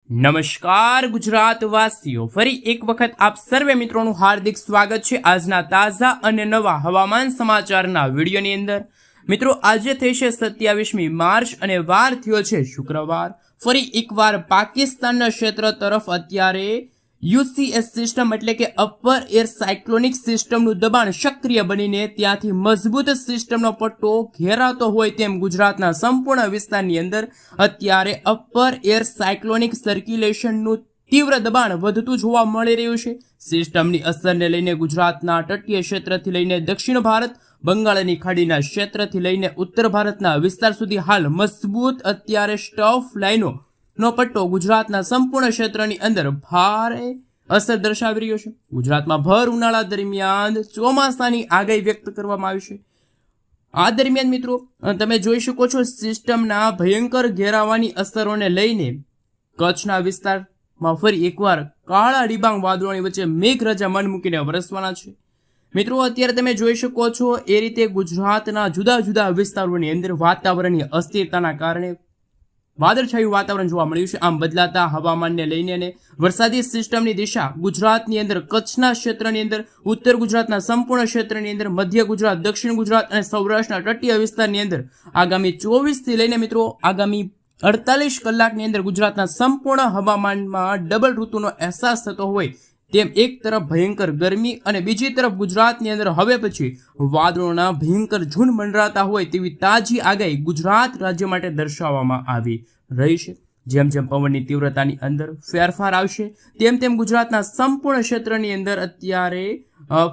નમસ્કાર ગુજરાત વાસીઓ, ફરી એક વખત આપ સર્વે મિત્રોનું હાર્દિક સ્વાગત છે આજના તાજા અને નવા હવામાન સમાચારના વિડીયોની અંદર। મિત્રો, આજે થશે 27મી માર્ચ અને વાર થયો છે શુક્રવાર। ફરી એકવાર પાકિસ્તાનના ક્ષેત્ર તરફ અત્યારે યુસીએસ સિસ્ટમ એટલે કે અપર એર સાયક્લોનિક સિસ્ટમનું દબાણ સક્રિય બનીને ત્યાંથી મજબૂત સિસ્ટમનો પટ્ટો ઘેરાતો હોય તેમ ગુજરાતના સંપૂર્ણ વિસ્તારની અંદર અત્યારે અપર એર સાયક્લોનિક સર્ક્યુલેશનનું તીવ્ર દબાણ વધતું જોવા મળી રહ્યું છે। સિસ્ટમની અસરને લઈને ગુજરાતના તટીય ક્ષેત્રથી લઈને દક્ષિણ ભારત, બંગાળની ખાડીના ક્ષેત્રથી લઈને ઉત્તર ભારતના વિસ્તાર સુધી હાલ મજબૂત અત્યારે સ્ટફ લાઇનો નો પટ્ટો ગુજરાતના સંપૂર્ણ ક્ષેત્રની અંદર ભારે અસર દર્શાવી રહ્યો છે। ગુજરાતમાં ભર ઉનાળા દરમિયાન ચોમાસાની આગાહી વ્યક્ત કરવામાં આવી છે। આ દરમિયાન મિત્રો તમે જોઈ શકો છો સિસ્ટમના ભયંકર ઘેરાવાની અસરોને લઈને કચ્છના વિસ્તારમાં ફરી એકવાર કાળા ડિબાંગ વાદળોની વચ્ચે મેઘરાજા મન મૂકીને વરસવાના છે। મિત્રો, અત્યારે તમે જોઈ શકો છો એ રીતે ગુજરાતના જુદા જુદા વિસ્તારોની અંદર વાતાવરણની અસ્થિરતાના કારણે વાદળછાયું વાતાવરણ જોવા મળ્યું છે। આમ બદલાતા હવામાનને લઈને અને વરસાદી સિસ્ટમની દિશા ગુજરાતની અંદર કચ્છના ક્ષેત્રની અંદર, ઉત્તર ગુજરાતના સંપૂર્ણ ક્ષેત્રની અંદર, મધ્ય ગુજરાત, દક્ષિણ ગુજરાત અને સૌરાષ્ટ્રના તટીય વિસ્તારની અંદર આગામી 24થી લઈને મિત્રો આગામી 48 કલાકની અંદર ગુજરાતના સંપૂર્ણ હવામાનમાં ડબલ ઋતુનો અહેસાસ થતો હોય તેમ એક તરફ ભયંકર ગરમી અને બીજી તરફ ગુજરાતની અંદર હવે પછી વાદળોના ભયંકર ઝુંડ મંડરાતા હોય તેવી તાજી આગાહી ગુજરાત રાજ્ય માટે દર્શાવવામાં આવી રહી છે। જેમ જેમ પવનની તીવ્રતાની અંદર ફેરફાર આવશે તેમ તેમ ગુજરાતના સંપૂર્ણ ક્ષેત્રની અંદર અત્યારે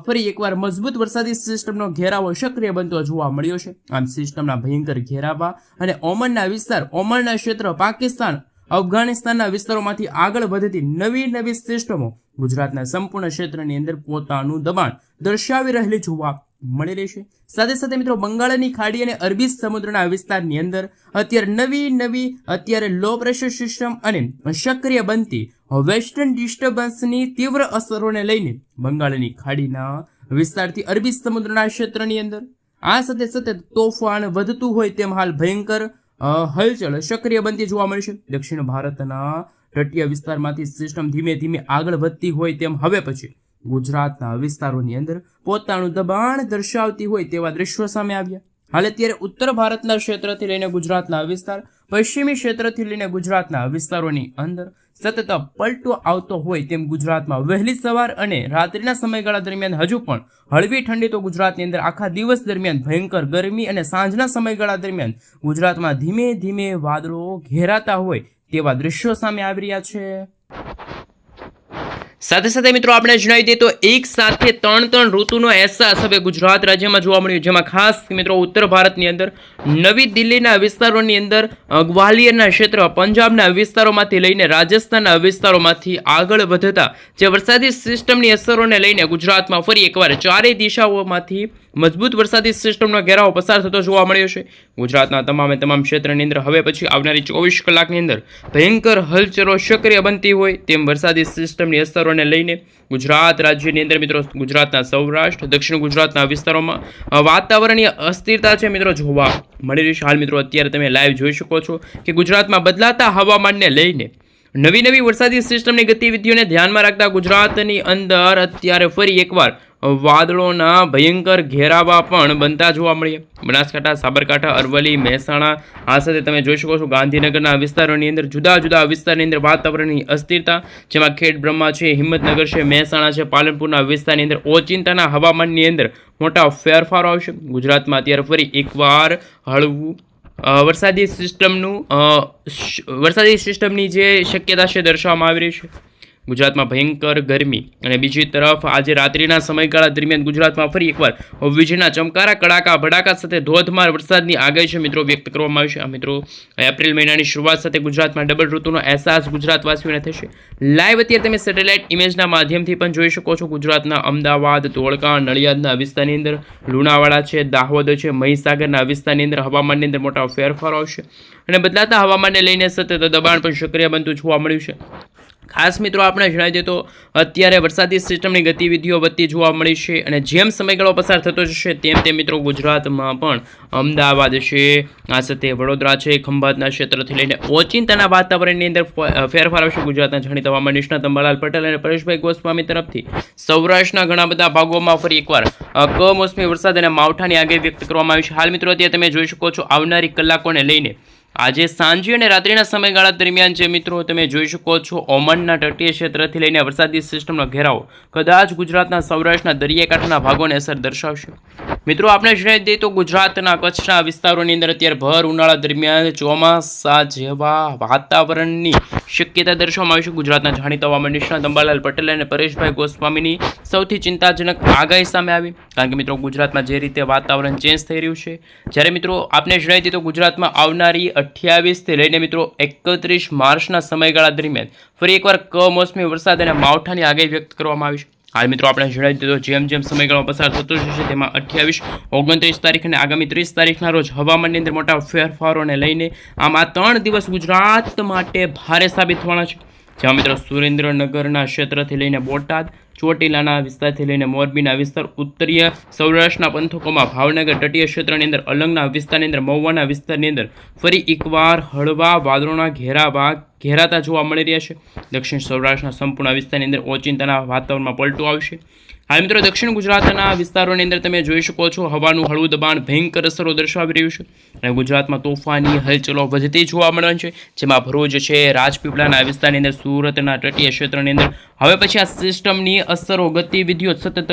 ફરી એકવાર મજબૂત વરસાદી સિસ્ટમનો ઘેરાવો સક્રિય બનતો જોવા મળ્યો છે। આમ સિસ્ટમના ભયંકર ઘેરાવા અને ઓમનના વિસ્તાર, ઓમનના ક્ષેત્ર, પાકિસ્તાન, અફઘાનિસ્તાનના વિસ્તારોમાંથી આગળ વધતી નવી સિસ્ટમો ગુજરાતના સંપૂર્ણ ક્ષેત્રની અંદર પોતાનું દબાણ દર્શાવી રહેલી જોવા મળી રહી છે। સાથે સાથે મિત્રો બંગાળની ખાડી અને અરબી સમુદ્રના વિસ્તારની અંદર અત્યારે નવી અત્યારે લો પ્રેશર સિસ્ટમ અને સક્રિય બનતી વેસ્ટર્ન ડિસ્ટર્બન્સની તીવ્ર અસરોને લઈને બંગાળની ખાડીના વિસ્તારથી અરબી સમુદ્રના ક્ષેત્રની અંદર આ સાથે સતત તોફાન વધતું હોય તેમ હાલ ભયંકર હલચલ સક્રિય બનતી જોવા મળશે। દક્ષિણ ભારતના તટીય વિસ્તારમાંથી સિસ્ટમ ધીમે ધીમે આગળ વધતી હોય તેમ હવે પછી ગુજરાતના વિસ્તારોની અંદર પોતાનું દબાણ દર્શાવતી હોય તેવા દ્રશ્યો સામે આવ્યા। હાલ અત્યારે ઉત્તર ભારતના ક્ષેત્રથી લઈને ગુજરાતના વિસ્તાર, પશ્ચિમી ક્ષેત્રથી લઈને ગુજરાતના વિસ્તારોની અંદર સતત પલટો આવતો હોય તેમ ગુજરાતમાં વહેલી સવાર અને રાત્રિના સમયગાળા દરમિયાન હજુ પણ હળવી ઠંડી તો ગુજરાતની અંદર આખા દિવસ દરમિયાન ભયંકર ગરમી અને સાંજના સમયગાળા દરમિયાન ગુજરાતમાં ધીમે ધીમે વાદળો ઘેરાતા હોય તેવા દ્રશ્યો સામે આવી રહ્યા છે। સાથે સાથે મિત્રો આપણે જણાવી દઈએ તો એક સાથે ત્રણ ઋતુનો અહેસાસ હવે ગુજરાત રાજ્યમાં જોવા મળ્યો, જેમાં ખાસ મિત્રો ઉત્તર ભારતની અંદર નવી દિલ્હીના વિસ્તારોની અંદર, ગ્વાલિયરના ક્ષેત્ર, પંજાબના વિસ્તારોમાંથી લઈને રાજસ્થાનના વિસ્તારોમાંથી આગળ વધતા જે વરસાદી સિસ્ટમની અસરોને લઈને ગુજરાતમાં ફરી એકવાર ચારેય દિશાઓમાંથી મજબૂત વરસાદી સિસ્ટમનો ઘેરાવો પસાર થતો જોવા મળ્યો છે। ગુજરાતના તમામ ક્ષેત્રની અંદર હવે પછી આવનારી 24 કલાકની અંદર ભયંકર હલચલો સક્રિય બનતી હોય તેમ વરસાદી સિસ્ટમની અસરોને લઈને ગુજરાત રાજ્યની અંદર મિત્રો ગુજરાતના સૌરાષ્ટ્ર, દક્ષિણ ગુજરાતના વિસ્તારોમાં વાતાવરણીય અસ્થિરતા છે મિત્રો જોવા મળી રહી છે। હાલ મિત્રો અત્યારે તમે લાઈવ જોઈ શકો છો કે ગુજરાતમાં બદલાતા હવામાનને લઈને નવી વરસાદી સિસ્ટમની ગતિવિધિઓને ધ્યાનમાં રાખતા ગુજરાતની અંદર અત્યારે ફરી એકવાર વાદળોના ભયંકર ઘેરાવા પણ બનતા જોવા મળ્યા। બનાસકાંઠા, સાબરકાંઠા, અરવલ્લી, મહેસાણા આ સાથે તમે જોઈ શકો છો ગાંધીનગરના વિસ્તારોની અંદર જુદા જુદા વિસ્તારની અંદર વાતાવરણની અસ્થિરતા, જેમાં ખેડ બ્રહ્મા છે, હિંમતનગર છે, મહેસાણા છે, પાલનપુરના વિસ્તારની અંદર ઓચિંતાના હવામાનની અંદર મોટા ફેરફારો આવશે। ગુજરાતમાં અત્યારે ફરી એકવાર હળવું વરસાદી સિસ્ટમની જે શક્યતા છે દર્શાવવામાં આવી રહી છે। ગુજરાતમાં ભયંકર ગરમી અને બીજી તરફ આજે રાત્રિના સમયગાળા દરમિયાન ગુજરાતમાં ફરી એકવાર વીજળીના ચમકારા, કડાકા, ભડાકા સાથે ધોધમાર વરસાદની આગાહી છે મિત્રો વ્યક્ત કરવામાં આવી છે। આ મિત્રો એપ્રિલ મહિનાની શરૂઆત સાથે ગુજરાતમાં ડબલ ઋતુનો અહેસાસ ગુજરાતવાસીઓને થશે। લાઈવ અત્યારે તમે સેટેલાઇટ ઇમેજના માધ્યમથી પણ જોઈ શકો છો ગુજરાતના અમદાવાદ, ધોળકા, નડિયાદના વિસ્તારની અંદર, લુણાવાડા છે, દાહોદ છે, મહીસાગરના વિસ્તારની અંદર હવામાનની અંદર મોટા ફેરફારો આવશે અને બદલાતા હવામાનને લઈને સતત દબાણ પણ સક્રિય બનતું જોવા મળ્યું છે। ખાસ મિત્રો આપણે જણાવી દઈએ તો અત્યારે વરસાદી સિસ્ટમની ગતિવિધિઓ વધતી જોવા મળી છે અને જેમ સમયગાળો પસાર થતો જશે તેમ મિત્રો ગુજરાતમાં પણ અમદાવાદ છે, આ સાથે વડોદરા છે, ખંભાતના ક્ષેત્રથી લઈને ઓચિંતાના વાતાવરણની અંદર ફેરફાર આવશે. ગુજરાતના જાણીતા હવામાન નિષ્ણાત અંબાલાલ પટેલ અને પરેશભાઈ ગોસ્વામી તરફથી સૌરાષ્ટ્રના ઘણા બધા ભાગોમાં ફરી એકવાર કમોસમી વરસાદ અને માવઠાની આગાહી વ્યક્ત કરવામાં આવી છે. હાલ મિત્રો અત્યારે તમે જોઈ શકો છો આવનારી કલાકોને લઈને આજે સાંજે અને રાત્રિના સમયગાળા દરમિયાન જે મિત્રો તમે જોઈ શકો છો ઓમાનના તટીય ક્ષેત્રથી લઈને વરસાદી સિસ્ટમનો ઘેરાવો કદાચ ગુજરાતના સૌરાષ્ટ્રના દરિયાકાંઠાના ભાગોને અસર દર્શાવશે. મિત્રો આપણે જણાવી દઈએ તો ગુજરાતના કચ્છના વિસ્તારોની અંદર અત્યારે ભર ઉનાળા દરમિયાન ચોમાસા જેવા વાતાવરણની શક્યતા દર્શાવવામાં આવી છે. ગુજરાતના જાણીતા હવામાન નિષ્ણાત અંબાલાલ પટેલ અને પરેશભાઈ ગોસ્વામીની સૌથી ચિંતાજનક આગાહી સામે આવી, કારણ કે મિત્રો ગુજરાતમાં જે રીતે વાતાવરણ ચેન્જ થઈ રહ્યું છે, જ્યારે મિત્રો આપણે જણાવી દઈએ તો ગુજરાતમાં આવનારી 28થી લઈને મિત્રો 31 માર્ચના સમયગાળા દરમિયાન ફરી એકવાર કમોસમી વરસાદ અને માવઠાની આગાહી વ્યક્ત કરવામાં આવી છે. હાલ મિત્રો આપણે જણાવી દીધો જેમ સમયગાળો પસાર થતો જશે તેમાં 28, 29 તારીખ અને આગામી 30 તારીખના રોજ હવામાનની અંદર મોટા ફેરફારોને લઈને આમ આ 3 દિવસ ગુજરાત માટે ભારે સાબિત થવાના છે. જેમાં મિત્રો સુરેન્દ્રનગરના ક્ષેત્રથી લઈને બોટાદ, ચોટીલાના વિસ્તારથી લઈને મોરબીના વિસ્તાર, ઉત્તરીય સૌરાષ્ટ્રના પંથકોમાં ભાવનગર તટીય ક્ષેત્રની અંદર, અલંગના વિસ્તારની અંદર, મહુવાના વિસ્તારની અંદર ફરી એકવાર હળવા વાદળોના ઘેરાતા જોવા મળી રહ્યા છે. દક્ષિણ સૌરાષ્ટ્રના સંપૂર્ણ વિસ્તારની અંદર ઓચિંતાના વાતાવરણમાં પલટો આવશે. હાલ મિત્રો દક્ષિણ ગુજરાતના વિસ્તારોની અંદર તમે જોઈ શકો છો હવાનું હળવું દબાણ ભયંકર અસરો દર્શાવી રહ્યું છે અને ગુજરાતમાં તોફાની હલચલો વધતી જોવા મળવાની છે. જેમાં ભરૂચ છે, રાજપીપળાના વિસ્તારની અંદર, સુરતના તટીય ક્ષેત્રની અંદર હવે પછી આ સિસ્ટમની અસરો ગતિવિધિઓ સતત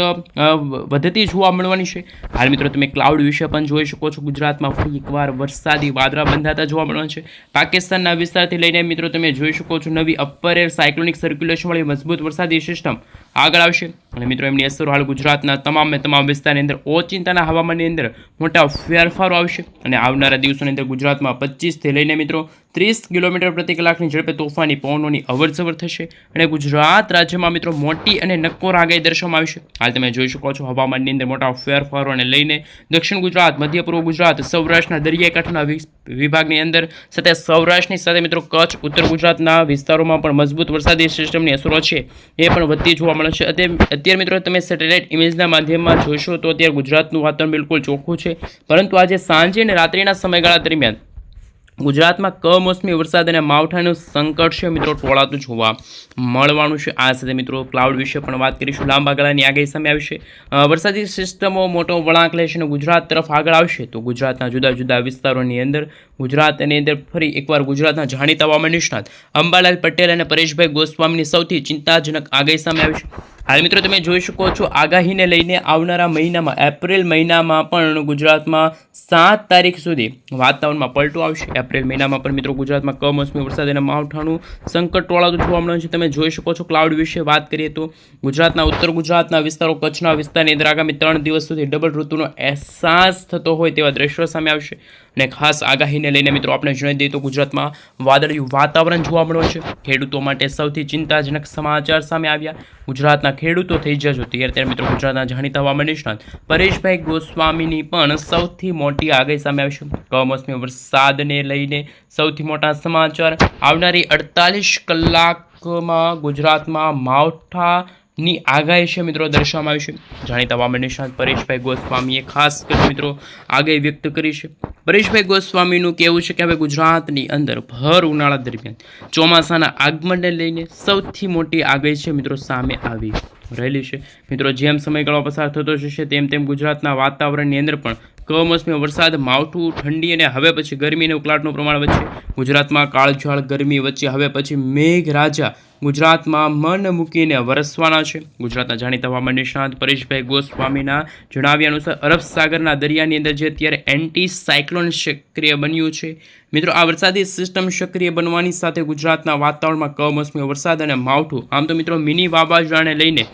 વધતી જોવા મળવાની છે. હાલ મિત્રો તમે ક્લાઉડ વિશે પણ જોઈ શકો છો. ગુજરાતમાં ફરી એકવાર વરસાદી વાદળા બંધાતા જોવા મળવાના છે. પાકિસ્તાનના વિસ્તારથી લઈને મિત્રો તમે જોઈ શકો છો નવી અપર એર સાયક્લોનિક સર્ક્યુલેશન વાળી મજબૂત વરસાદી સિસ્ટમ આગળ આવશે અને મિત્રો એમની અસરો હાલ ગુજરાતના તમામ વિસ્તારની અંદર ઓચિંતાના હવામાનની અંદર મોટા ફેરફારો આવશે અને આવનારા દિવસોની અંદર ગુજરાતમાં 25થી લઈને મિત્રો 30 કિલોમીટર પ્રતિ કલાકની ઝડપે તોફાની પવનોની અવરજવર થશે અને ગુજરાત રાજ્યમાં મિત્રો મોટી અને નક્કોર આગાહી દર્શાવવામાં આવશે. હાલ તમે જોઈ શકો છો હવામાનની અંદર મોટા ફેરફારોને લઈને દક્ષિણ ગુજરાત, મધ્ય પૂર્વ ગુજરાત, સૌરાષ્ટ્રના દરિયાકાંઠાના વિભાગની અંદર સાથે સૌરાષ્ટ્રની સાથે મિત્રો કચ્છ, ઉત્તર ગુજરાતના વિસ્તારોમાં પણ મજબૂત વરસાદી સિસ્ટમની અસરો છે એ પણ વધતી જોવા મળે છે. અત્યારે મિત્રો તમે સેટેલાઇટ ઇમેજના માધ્યમમાં જોશો તો અત્યારે ગુજરાતનું વાતાવરણ બિલકુલ ચોખ્ખું છે, પરંતુ આજે સાંજે અને રાત્રિના સમયગાળા દરમિયાન ગુજરાતમાં કમોસમી વરસાદ અને માવઠાનું સંકટ છે મિત્રો ટોળાતું જોવા મળવાનું છે. આ સાથે મિત્રો ક્લાઉડ વિશે પણ વાત કરીશું. લાંબા ગાળાની આગાહી સામે આવશે. વરસાદી સિસ્ટમો મોટો વળાંક લેશે અને ગુજરાત તરફ આગળ આવશે તો ગુજરાતના જુદા જુદા વિસ્તારોની અંદર ગુજરાતની અંદર ફરી એકવાર ગુજરાતના જાણીતા હવામાન નિષ્ણાત અંબાલાલ પટેલ અને પરેશભાઈ ગોસ્વામીની સૌથી ચિંતાજનક આગાહી સામે આવી છે. હાલ મિત્રો તમે જોઈ શકો છો આગાહીને લઈને આવનારા મહિનામાં એપ્રિલ મહિનામાં પણ ગુજરાતમાં 7 તારીખ સુધી વાતાવરણમાં પલટો આવશે. એપ્રિલ મહિનામાં પણ મિત્રો ગુજરાતમાં કમોસમી વરસાદ અને માવઠાનું સંકટ ટોળાતું જોવા મળે છે. તમે જોઈ શકો છો ક્લાઉડ વિશે વાત કરીએ તો ગુજરાતના ઉત્તર ગુજરાતના વિસ્તારો, કચ્છના વિસ્તારની અંદર આગામી 3 દિવસ સુધી ડબલ ઋતુનો અહેસાસ થતો હોય તેવા દ્રશ્યો સામે આવશે અને ખાસ આગાહીને લઈને મિત્રો આપણે જણાવી દઈએ તો ગુજરાતમાં વાદળિયું વાતાવરણ જોવા મળે છે. ખેડૂતો માટે સૌથી ચિંતાજનક સમાચાર સામે આવ્યા. ગુજરાતના ખેડૂતો થઈ જજો ત્યારે મિત્રો ગુજરાતના જાણીતા હવામાન નિષ્ણાત પરેશભાઈ ગોસ્વામીની પણ સૌથી મોટી આગાહી સામે આવશે. કમોસમી વરસાદને લઈને સૌથી મોટા સમાચાર આવનારી 48 કલાકમાં ગુજરાતમાં માવઠાની આગાહી છે મિત્રો દર્શાવવામાં આવી છે. જાણીતા હવામાન નિષ્ણાત પરેશભાઈ ગોસ્વામીએ ખાસ કરી મિત્રો આગાહી વ્યક્ત કરી છે. પરેશભાઈ ગોસ્વામીનું કહેવું છે કે હવે ગુજરાતની અંદર ભર ઉનાળા દરમિયાન ચોમાસાના આગમનને લઈને સૌથી મોટી આગાહી છે મિત્રો સામે આવી રહેલી છે. મિત્રો જેમ સમયગાળો પસાર થતો જશે તેમ ગુજરાતના વાતાવરણની અંદર પણ કમોસમી વરસાદ, માવઠું, ઠંડી અને હવે પછી ગરમી અને ઉકળાટનું પ્રમાણ વચ્ચે ગુજરાતમાં કાળઝાળ ગરમી વચ્ચે હવે પછી મેઘરાજા ગુજરાતમાં મન મૂકીને વરસવાના છે. ગુજરાતના જાણીતા હવામાન નિષ્ણાત પરેશભાઈ ગોસ્વામીના જણાવ્યા અનુસાર અરબ સાગરના દરિયાની અંદર જે અત્યારે એન્ટી સાયક્લોન સક્રિય બન્યું છે મિત્રો, આ વરસાદી સિસ્ટમ સક્રિય બનવાની સાથે ગુજરાતના વાતાવરણમાં કમોસમી વરસાદ અને માવઠું આમ તો મિત્રો મિની વાવાઝોડાને લઈને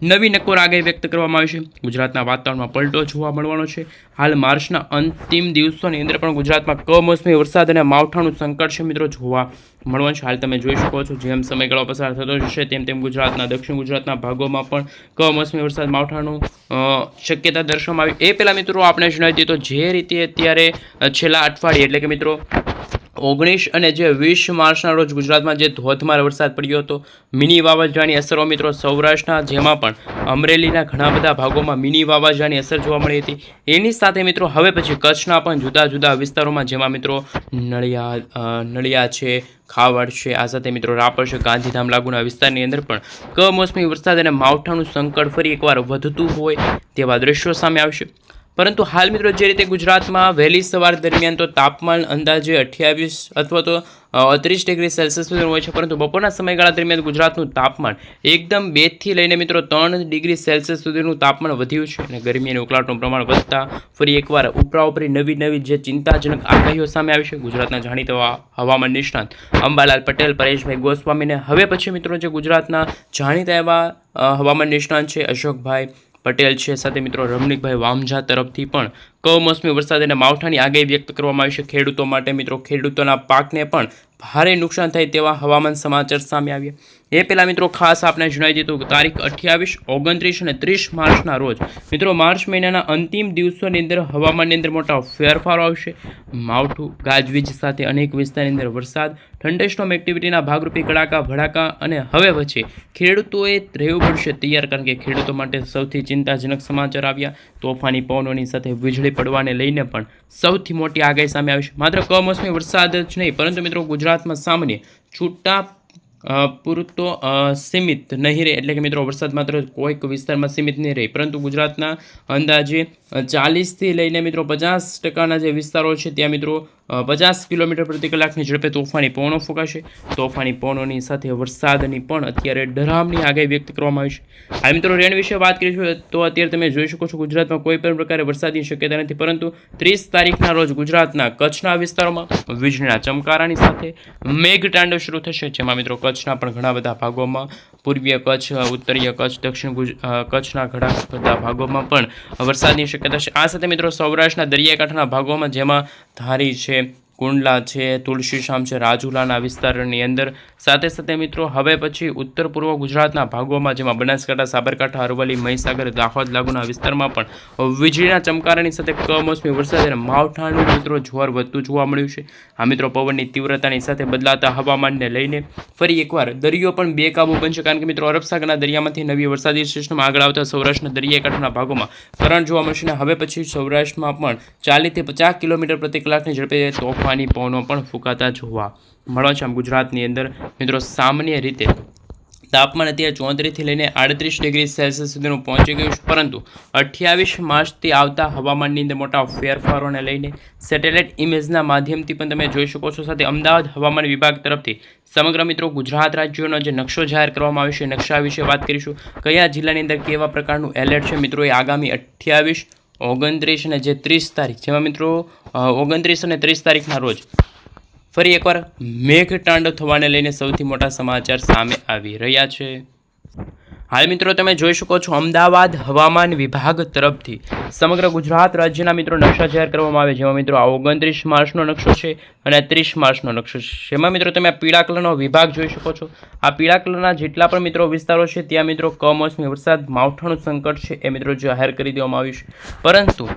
નવી નક્કોર આગાહી વ્યક્ત કરવામાં આવી છે. ગુજરાતના વાતાવરણમાં પલટો જોવા મળવાનો છે. હાલ માર્ચના અંતિમ દિવસોની અંદર પણ ગુજરાતમાં કમોસમી વરસાદ અને માવઠાનું સંકટ છે મિત્રો જોવા મળવાનું છે. હાલ તમે જોઈ શકો છો જેમ સમયગાળો પસાર થતો જશે તેમ ગુજરાતના દક્ષિણ ગુજરાતના ભાગોમાં પણ કમોસમી વરસાદ માવઠાનું શક્યતા દર્શાવવામાં આવી. એ પહેલાં મિત્રો આપણે જણાવી દઈએ તો જે રીતે અત્યારે છેલ્લા અઠવાડિયે એટલે કે મિત્રો 19 અને જે 20 માર્ચના રોજ ગુજરાતમાં જે ધોધમાર વરસાદ પડ્યો હતો, મિની વાવાઝોડાની અસરો મિત્રો સૌરાષ્ટ્રના, જેમાં પણ અમરેલીના ઘણા બધા ભાગોમાં મિની વાવાઝોડાની અસર જોવા મળી હતી. એની સાથે મિત્રો હવે પછી કચ્છના પણ જુદા જુદા વિસ્તારોમાં, જેમાં મિત્રો નળિયા છે, ખાવડ છે, આ સાથે મિત્રો રાપર છે, ગાંધીધામ લાગુના વિસ્તારની અંદર પણ કમોસમી વરસાદ અને માવઠાનું સંકટ ફરી એકવાર વધતું હોય તેવા દ્રશ્યો સામે આવશે. પરંતુ હાલ મિત્રો જે રીતે ગુજરાતમાં વહેલી સવાર દરમિયાન તો તાપમાન અંદાજે 28 અથવા તો 30 ડિગ્રી સેલ્સિયસ સુધીનું હોય છે, પરંતુ બપોરના સમયગાળા દરમિયાન ગુજરાતનું તાપમાન એકદમ 2 થી લઈને મિત્રો 3 ડિગ્રી સેલ્સિયસ સુધીનું તાપમાન વધ્યું છે અને ગરમી અને ઉકળાટનું પ્રમાણ વધતા ફરી એકવાર ઉપરાઉપરી નવી જે ચિંતાજનક આગાહીઓ સામે આવી છે. ગુજરાતના જાણીતા હવામાન નિષ્ણાત અંબાલાલ પટેલ, પરેશભાઈ ગોસ્વામીને હવે પછી મિત્રો જે ગુજરાતના જાણીતા એવા હવામાન નિષ્ણાત છે અશોકભાઈ પટેલ છે, સાથે મિત્રો રમણીકભાઈ વામજા તરફથી પણ કમોસમી વરસાદ અને માવઠાની આગાહી વ્યક્ત કરવામાં આવી છે. ખેડૂતો માટે મિત્રો ખેડૂતોના પાકને પણ ભારે નુકસાન થાય તેવા હવામાન સમાચાર સામે આવ્યા. એ પહેલાં મિત્રો ખાસ આપણે જણાવી દીધું કે તારીખ 28, 29 અને 30 માર્ચના રોજ મિત્રો માર્ચ મહિનાના અંતિમ દિવસોની અંદર હવામાનની અંદર મોટા ફેરફારો આવશે. માવઠું, ગાજવીજ સાથે અનેક વિસ્તારની અંદર વરસાદ, થંડરસ્ટોર્મ એક્ટિવિટીના ભાગરૂપે કડાકા ભડાકા અને હવે પછી ખેડૂતોએ રહેવું પડશે તૈયાર, કારણ કે ખેડૂતો માટે સૌથી ચિંતાજનક સમાચાર આવ્યા. તોફાની પવનોની સાથે વીજળી પડવાને લઈને પણ સૌથી મોટી આગાહી સામે આવી છે. માત્ર કમોસમી વરસાદ જ નહીં, પરંતુ મિત્રો ગુજરાતમાં સામાન્ય છૂટા પૂરતો સીમિત નહીં રહે, એટલે કે મિત્રો વરસાદ માત્ર કોઈક વિસ્તારમાં સીમિત નહીં રહે, પરંતુ ગુજરાતના અંદાજે 40થી લઈને મિત્રો 50% જે વિસ્તારો છે ત્યાં મિત્રો 50 કિલોમીટર પ્રતિ કલાકની ઝડપે તોફાની પવનો ફૂંકાશે. તોફાની પવનોની સાથે વરસાદની પણ અત્યારે ડરામણી આગાહી વ્યક્ત કરવામાં આવી છે. આ મિત્રો રેન વિશે વાત કરીશું તો અત્યારે તમે જોઈ શકો છો ગુજરાતમાં કોઈ પણ પ્રકારે વરસાદની શક્યતા નથી, પરંતુ 30 તારીખના રોજ ગુજરાતના કચ્છના વિસ્તારોમાં વીજળીના ચમકારાની સાથે મેઘતાંડવ શરૂ થશે, જેમાં મિત્રો કચ્છના પણ ઘણા બધા ભાગોમાં, પૂર્વીય કચ્છ, ઉત્તરીય કચ્છ, દક્ષિણ કચ્છના ઘણા બધા ભાગોમાં પણ વરસાદની શક્યતા છે. આ સાથે મિત્રો સૌરાષ્ટ્રના દરિયાકાંઠાના ભાગોમાં, જેમાં ધારી છે, કુંડલા છે, તુલસીશામ છે, રાજુલાના વિસ્તારની અંદર, સાથે સાથે મિત્રો હવે પછી ઉત્તર પૂર્વ ગુજરાતના ભાગોમાં, જેમાં બનાસકાંઠા, સાબરકાંઠા, અરવલ્લી, મહીસાગર, દાહોદ લાગુના વિસ્તારમાં પણ વીજળીના ચમકારાની સાથે કમોસમી વરસાદ અને માવઠાનું મિત્રો જોર વધતું જોવા મળ્યું છે. આ મિત્રો પવનની તીવ્રતાની સાથે બદલાતા હવામાનને લઈને ફરી એકવાર દરિયો પણ બેકાબૂ બનશે, કારણ કે મિત્રો અરબ સાગરના દરિયામાંથી નવી વરસાદી સિસ્ટમ આગળ આવતા સૌરાષ્ટ્રના દરિયાકાંઠાના ભાગોમાં કરંટ જોવા મળશે અને હવે પછી સૌરાષ્ટ્રમાં પણ 40 થી 50 કિલોમીટર પ્રતિ કલાકની ઝડપે તોફાની પવનો પણ ફૂંકાતા જોવા મળે છે. આમ ગુજરાતની અંદર મિત્રો સામાન્ય રીતે તાપમાન અત્યારે 34 થી લઈને 38 ડિગ્રી સેલ્સિયસ સુધીનું પહોંચી ગયું છે, પરંતુ 28 માર્ચથી આવતા હવામાનની અંદર મોટા ફેરફારોને લઈને સેટેલાઇટ ઇમેજના માધ્યમથી પણ તમે જોઈ શકો છો. સાથે અમદાવાદ હવામાન વિભાગ તરફથી સમગ્ર મિત્રો ગુજરાત રાજ્યોનો જે નકશો જાહેર કરવામાં આવ્યો છે, નકશા વિશે વાત કરીશું. કયા જિલ્લાની અંદર કેવા પ્રકારનું એલર્ટ છે મિત્રો એ આગામી 28, 29 અને જે 30 તારીખ, જેમાં મિત્રો 29 અને 30 તારીખના રોજ ફરી એકવાર મેઘતાંડવ થવાને લઈને સૌથી મોટા સમાચાર સામે આવી રહ્યા છે. હાલ મિત્રો તમે જોઈ શકો છો અમદાવાદ હવામાન વિભાગ તરફથી સમગ્ર ગુજરાત રાજ્યના મિત્રો નકશા જાહેર કરવામાં આવે, જેમાં મિત્રો આ 29 માર્ચનો નકશો છે અને 30 માર્ચનો નકશો છે. જેમાં મિત્રો તમે આ પીળા કલરનો વિભાગ જોઈ શકો છો. આ પીળા કલરના જેટલા પણ મિત્રો વિસ્તારો છે ત્યાં મિત્રો કમોસમી વરસાદ, માવઠાનું સંકટ છે એ મિત્રો જાહેર કરી દેવામાં આવ્યું છે. પરંતુ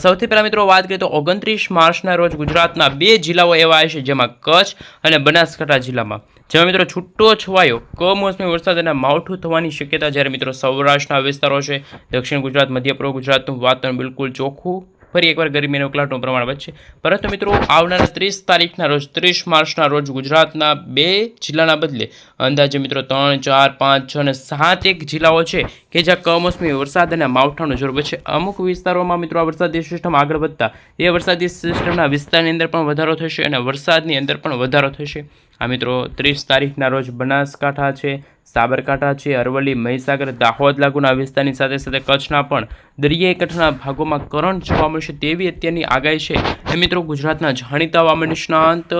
સૌથી પહેલાં મિત્રો વાત કરીએ તો 29 માર્ચના રોજ ગુજરાતના 2 જિલ્લાઓ એવા છે, જેમાં કચ્છ અને બનાસકાંઠા જિલ્લામાં, જેમાં મિત્રો છૂટો છવાયો કમોસમી વરસાદ અને માવઠું થવાની શક્યતા, જ્યારે મિત્રો સૌરાષ્ટ્રના વિસ્તારો છે, દક્ષિણ ગુજરાત, મધ્ય પૂર્વ ગુજરાતનું વાતાવરણ બિલકુલ ચોખ્ખું, ફરી એકવાર ગરમી અને ઉકળાટનું પ્રમાણ વધશે. પરંતુ મિત્રો આવનારા 30 તારીખના રોજ, 30 માર્ચના રોજ ગુજરાતના 2 જિલ્લાના બદલે અંદાજે મિત્રો 3, 4, 5, 6 અને 7 એક જિલ્લાઓ છે કે જ્યાં કમોસમી વરસાદ અને માવઠાનો જોર વધશે. અમુક વિસ્તારોમાં મિત્રો આ વરસાદી સિસ્ટમ આગળ વધતા એ વરસાદી સિસ્ટમના વિસ્તારની અંદર પણ વધારો થશે અને વરસાદની અંદર પણ વધારો થશે. આ મિત્રો 30 તારીખના રોજ બનાસકાંઠા છે, સાબરકાંઠા છે, અરવલ્લી, મહીસાગર, દાહોદ લાગુના વિસ્તારની સાથે સાથે કચ્છના પણ દરિયાઈ કાંઠાના ભાગોમાં કરંટ જોવા મળશે તેવી અત્યારની આગાહી છે. એ મિત્રો ગુજરાતના જાણીતા હવામાન નિષ્ણાંત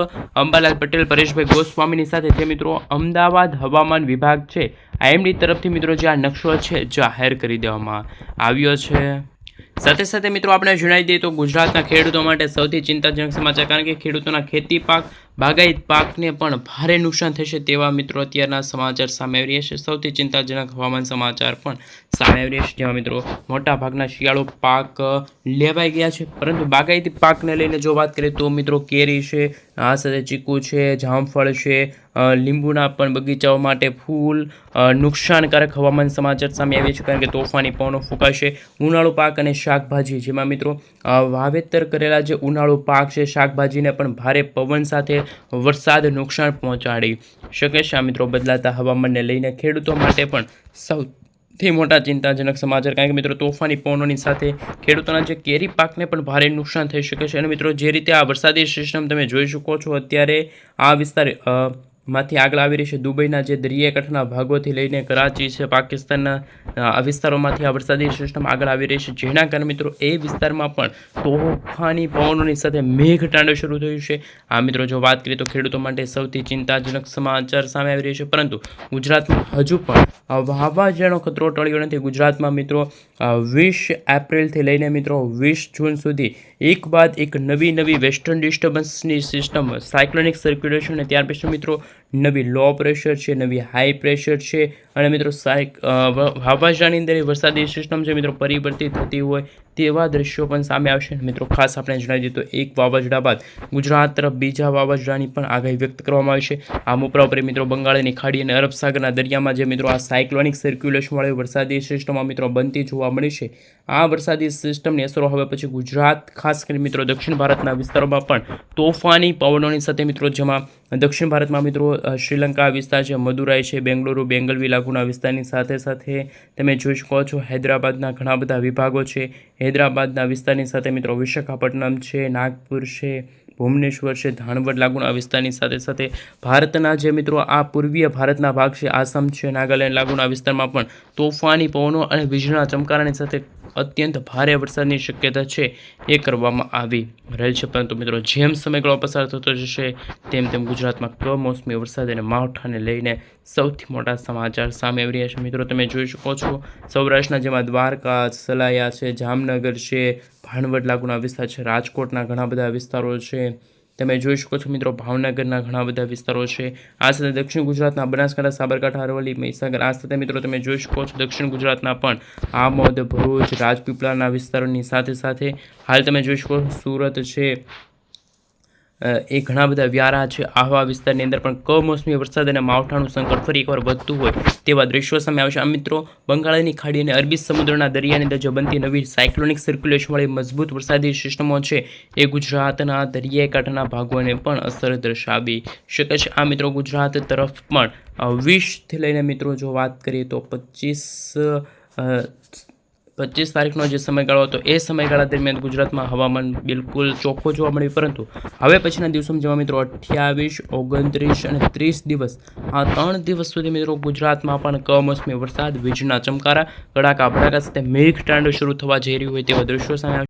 અંબાલાલ પટેલ, પરેશભાઈ ગોસ્વામીની સાથે જે મિત્રો અમદાવાદ હવામાન વિભાગ છે IMD તરફથી મિત્રો જે આ નકશો છે જાહેર કરી દેવામાં આવ્યો છે. સાથે સાથે મિત્રો આપણે જણાવી દઈએ તો ગુજરાતના ખેડૂતો માટે સૌથી ચિંતાજનક સમાચાર, કારણ કે ખેડૂતોના ખેતી પાક બાગાયત પાકને પણ ભારે નુકસાન થશે તેવા મિત્રો અત્યારના સમાચાર સામે આવી રહ્યા છે. સૌથી ચિંતાજનક હવામાન સમાચાર પણ સામે આવી રહ્યા છે, જેમાં મિત્રો મોટા ભાગના શિયાળુ પાક લેવાઈ ગયા છે, પરંતુ બાગાયતી પાકને લઈને જો વાત કરીએ તો મિત્રો કેરી છે, આ સાથે ચીકુ છે, જામફળ છે, લીંબુના પણ બગીચાઓ માટે ફૂલ નુકસાનકારક હવામાન સમાચાર સામે આવ્યા છે, કારણ કે તોફાની પવનો ફૂંકાશે. ઉનાળુ પાક અને શાકભાજી, જેમાં મિત્રો વાવેતર કરેલા જે ઉનાળુ પાક છે શાકભાજીને પણ ભારે પવન સાથે વરસાદ નુકસાન પહોંચાડી શકે છે. આ મિત્રો બદલાતા હવામાનને લઈને ખેડૂતો માટે પણ સૌથી મોટા ચિંતાજનક સમાચાર, કારણ કે મિત્રો તોફાની પવનોની સાથે ખેડૂતોના જે કેરી પાકને પણ ભારે નુકસાન થઈ શકે છે. અને મિત્રો જે રીતે આ વરસાદી સિસ્ટમ તમે જોઈ શકો છો, અત્યારે આ વિસ્તાર માંથી આગળ આવી રહી છે. દુબઈના જે દરિયાકાંઠાના ભાગોથી લઈને કરાચી છે, પાકિસ્તાનના આ વિસ્તારોમાંથી આ વરસાદી સિસ્ટમ આગળ આવી રહી છે, જેના કારણે મિત્રો એ વિસ્તારમાં પણ તોફાની પવનોની સાથે મેઘતાંડવ શરૂ થયું છે. આ મિત્રો જો વાત કરીએ તો ખેડૂતો માટે સૌથી ચિંતાજનક સમાચાર સામે આવી રહ્યા છે, પરંતુ ગુજરાતમાં હજુ પણ વાવાઝોડાનો ખતરો ટળ્યો નથી. ગુજરાતમાં મિત્રો 20 એપ્રિલથી લઈને મિત્રો 20 જૂન સુધી એક બાદ એક નવી વેસ્ટર્ન ડિસ્ટર્બન્સની સિસ્ટમ, સાયક્લોનિક સર્ક્યુલેશન, અને ત્યાર પછી મિત્રો નવી લો પ્રેશર છે, નવી હાઈ પ્રેશર છે, અને મિત્રો વાવાઝોડાની અંદર વરસાદી સિસ્ટમ છે મિત્રો પરિવર્તિત થતી હોય તેવા દ્રશ્યો પણ સામે આવશે. મિત્રો ખાસ આપણે જણાવી દઈએ તો એક વાવાઝોડા બાદ ગુજરાત તરફ બીજા વાવાઝોડાની પણ આગાહી વ્યક્ત કરવામાં આવી છે. આમ ઉપરાંત મિત્રો બંગાળની ખાડી અને અરબ સાગરના દરિયામાં જે મિત્રો આ સાયક્લોનિક સર્ક્યુલેશનવાળી વરસાદી સિસ્ટમમાં મિત્રો બનતી જોવા મળી છે. આ વરસાદી સિસ્ટમની અસરો હવે પછી ગુજરાત, ખાસ કરીને મિત્રો દક્ષિણ ભારતના વિસ્તારોમાં પણ તોફાની પવનોની સાથે મિત્રો, જેમાં દક્ષિણ ભારતમાં મિત્રો શ્રીલંકા વિસ્તાર છે, મદુરાઈ છે, બેંગલુરુ, બેંગલવી લાગુના વિસ્તારની સાથે તમે જોઈ શકો છો હૈદરાબાદના ઘણા બધા વિભાગો છે. હૈદરાબાદના વિસ્તારની સાથે મિત્રો વિશાખાપટ્ટનમ છે, નાગપુર છે, ભુવનેશ્વર છે, ધાનવડ લાગુના વિસ્તારની સાથે ભારતના જે મિત્રો આ પૂર્વીય ભારતના ભાગ છે, આસામ છે, નાગાલેન્ડ લાગુના વિસ્તારમાં પણ તોફાની પવનો અને વીજળીના ચમકારાની સાથે અત્યંત ભારે વરસાદની શક્યતા છે એ કરવામાં આવી રહેલ છે. પરંતુ મિત્રો જેમ સમયગાળો પસાર થતો જશે તેમ ગુજરાતમાં કમોસમી વરસાદ અને માવઠાને લઈને સૌથી મોટા સમાચાર સામે આવી રહ્યા છે. મિત્રો તમે જોઈ શકો છો સૌરાષ્ટ્રના, જેમાં દ્વારકા, સલાયા છે, જામનગર છે, ભાણવડ લાગુના વિસ્તાર છે, રાજકોટના ઘણા બધા વિસ્તારો છે, તમે જોઈ શકો છો મિત્રો ભાવનગરના ઘણા બધા વિસ્તારો છે. આ સાથે દક્ષિણ ગુજરાતના બનાસકાંઠા, સાબરકાંઠા, અરવલ્લી, મહીસાગર, આ સાથે મિત્રો તમે જોઈ શકો છો દક્ષિણ ગુજરાતના પણ આમોદ, ભરૂચ, રાજપીપળાના વિસ્તારોની સાથે હાલ તમે જોઈ શકો સુરત છે, એ ઘણા બધા વ્યારા છે, આવા વિસ્તારની અંદર પણ કમોસમી વરસાદ અને માવઠાનું સંકટ ફરી એકવાર વધતું હોય તેવા દ્રશ્યો સામે આવશે. આ મિત્રો બંગાળની ખાડી અને અરબી સમુદ્રના દરિયાની અંદર જે બનતી નવી સાયક્લોનિક સર્ક્યુલેશનવાળી મજબૂત વરસાદી સિસ્ટમો છે એ ગુજરાતના દરિયાઈ કાંઠાના ભાગોને પણ અસર દર્શાવી શકે છે. આ મિત્રો ગુજરાત તરફ પણ 20થી લઈને મિત્રો જો વાત કરીએ તો 25 તારીખનો જે સમયગાળો હતો એ સમયગાળા દરમિયાન ગુજરાતમાં હવામાન બિલકુલ ચોખ્ખો જોવા મળ્યું, પરંતુ હવે પછીના દિવસોમાં જેમાં મિત્રો 28, 29 અને 30 દિવસ, આ 3 દિવસ સુધી મિત્રો ગુજરાતમાં પણ કમોસમી વરસાદ, વીજળીના ચમકારા, કડાકા ભડાકા સાથે મેઘતાંડવ શરૂ થવા જઈ રહ્યું હોય તેવા દ્રશ્યો સામે